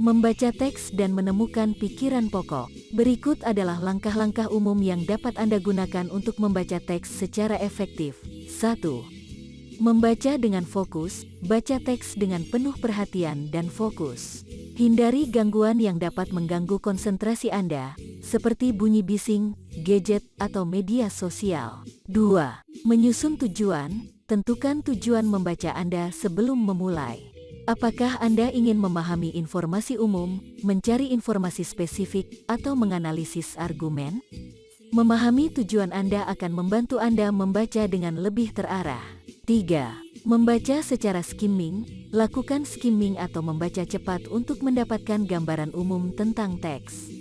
Membaca teks dan menemukan pikiran pokok. Berikut adalah langkah-langkah umum yang dapat Anda gunakan untuk membaca teks secara efektif. 1. Membaca dengan fokus. Baca teks dengan penuh perhatian dan fokus. Hindari gangguan yang dapat mengganggu konsentrasi Anda, seperti bunyi bising, gadget, atau media sosial. 2. Menyusun tujuan. Tentukan tujuan membaca Anda sebelum memulai. Apakah Anda ingin memahami informasi umum, mencari informasi spesifik, atau menganalisis argumen? Memahami tujuan Anda akan membantu Anda membaca dengan lebih terarah. 3. Membaca secara skimming. Lakukan skimming atau membaca cepat untuk mendapatkan gambaran umum tentang teks.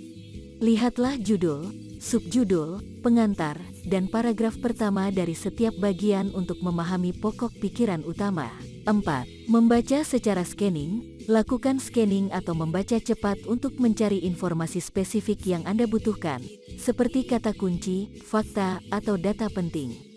Lihatlah judul, subjudul, pengantar, dan paragraf pertama dari setiap bagian untuk memahami pokok pikiran utama. 4. Membaca secara scanning. Lakukan scanning atau membaca cepat untuk mencari informasi spesifik yang Anda butuhkan, seperti kata kunci, fakta, atau data penting.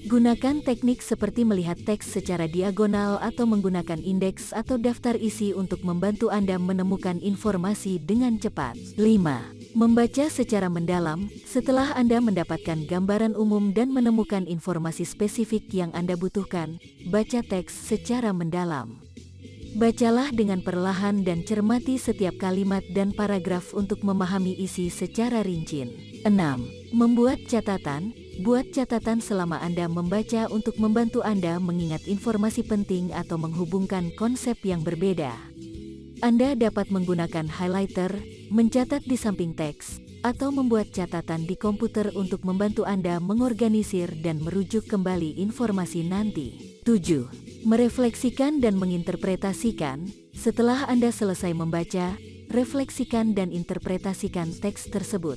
Gunakan teknik seperti melihat teks secara diagonal atau menggunakan indeks atau daftar isi untuk membantu Anda menemukan informasi dengan cepat. 5. Membaca secara mendalam. Setelah Anda mendapatkan gambaran umum dan menemukan informasi spesifik yang Anda butuhkan, baca teks secara mendalam. Bacalah dengan perlahan dan cermati setiap kalimat dan paragraf untuk memahami isi secara rinci. 6. Membuat catatan. Buat catatan selama Anda membaca untuk membantu Anda mengingat informasi penting atau menghubungkan konsep yang berbeda. Anda dapat menggunakan highlighter, mencatat di samping teks, atau membuat catatan di komputer untuk membantu Anda mengorganisir dan merujuk kembali informasi nanti. 7. Merefleksikan dan menginterpretasikan. Setelah Anda selesai membaca, refleksikan dan interpretasikan teks tersebut.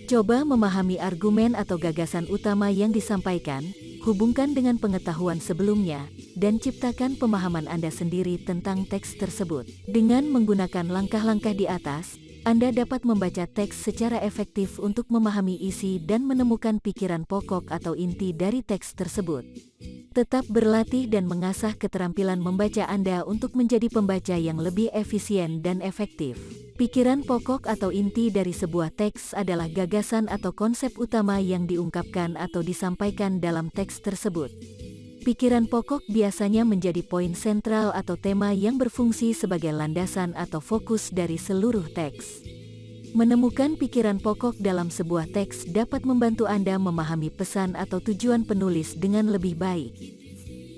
Coba memahami argumen atau gagasan utama yang disampaikan, hubungkan dengan pengetahuan sebelumnya, dan ciptakan pemahaman Anda sendiri tentang teks tersebut. Dengan menggunakan langkah-langkah di atas, Anda dapat membaca teks secara efektif untuk memahami isi dan menemukan pikiran pokok atau inti dari teks tersebut. Tetap berlatih dan mengasah keterampilan membaca Anda untuk menjadi pembaca yang lebih efisien dan efektif. Pikiran pokok atau inti dari sebuah teks adalah gagasan atau konsep utama yang diungkapkan atau disampaikan dalam teks tersebut. Pikiran pokok biasanya menjadi poin sentral atau tema yang berfungsi sebagai landasan atau fokus dari seluruh teks. Menemukan pikiran pokok dalam sebuah teks dapat membantu Anda memahami pesan atau tujuan penulis dengan lebih baik.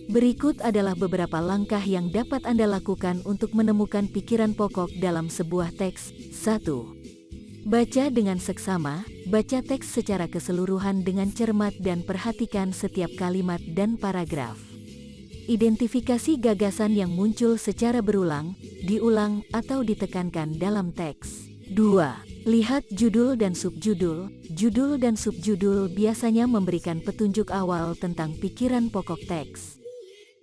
Berikut adalah beberapa langkah yang dapat Anda lakukan untuk menemukan pikiran pokok dalam sebuah teks. 1. Baca dengan seksama. Baca teks secara keseluruhan dengan cermat dan perhatikan setiap kalimat dan paragraf. Identifikasi gagasan yang muncul secara berulang, diulang, atau ditekankan dalam teks. 2. Lihat judul dan subjudul. Judul dan subjudul biasanya memberikan petunjuk awal tentang pikiran pokok teks.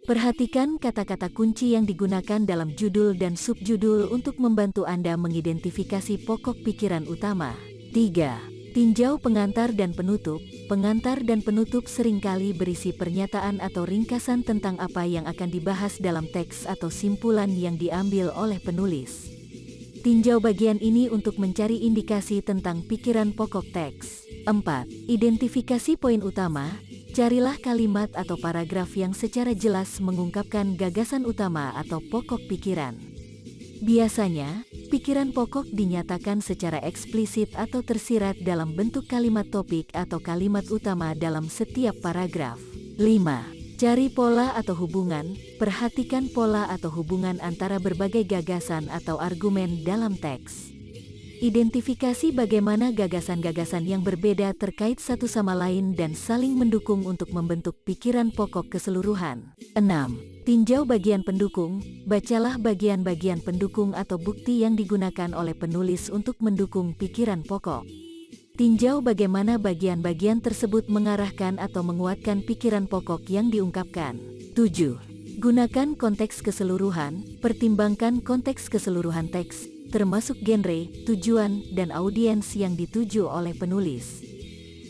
Perhatikan kata-kata kunci yang digunakan dalam judul dan subjudul untuk membantu Anda mengidentifikasi pokok pikiran utama. 3. Tinjau pengantar dan penutup. Pengantar dan penutup seringkali berisi pernyataan atau ringkasan tentang apa yang akan dibahas dalam teks atau simpulan yang diambil oleh penulis. Tinjau bagian ini untuk mencari indikasi tentang pikiran pokok teks. 4. Identifikasi poin utama. Carilah kalimat atau paragraf yang secara jelas mengungkapkan gagasan utama atau pokok pikiran. Biasanya, pikiran pokok dinyatakan secara eksplisit atau tersirat dalam bentuk kalimat topik atau kalimat utama dalam setiap paragraf. 5. Cari pola atau hubungan. Perhatikan pola atau hubungan antara berbagai gagasan atau argumen dalam teks. Identifikasi bagaimana gagasan-gagasan yang berbeda terkait satu sama lain dan saling mendukung untuk membentuk pikiran pokok keseluruhan. 6. Tinjau bagian pendukung. Bacalah bagian-bagian pendukung atau bukti yang digunakan oleh penulis untuk mendukung pikiran pokok. Tinjau bagaimana bagian-bagian tersebut mengarahkan atau menguatkan pikiran pokok yang diungkapkan. 7. Gunakan konteks keseluruhan. Pertimbangkan konteks keseluruhan teks, termasuk genre, tujuan, dan audiens yang dituju oleh penulis.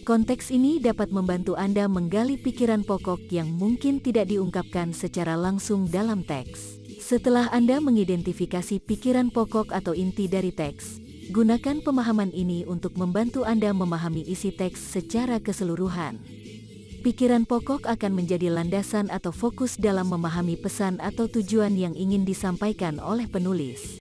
Konteks ini dapat membantu Anda menggali pikiran pokok yang mungkin tidak diungkapkan secara langsung dalam teks. Setelah Anda mengidentifikasi pikiran pokok atau inti dari teks, gunakan pemahaman ini untuk membantu Anda memahami isi teks secara keseluruhan. Pikiran pokok akan menjadi landasan atau fokus dalam memahami pesan atau tujuan yang ingin disampaikan oleh penulis.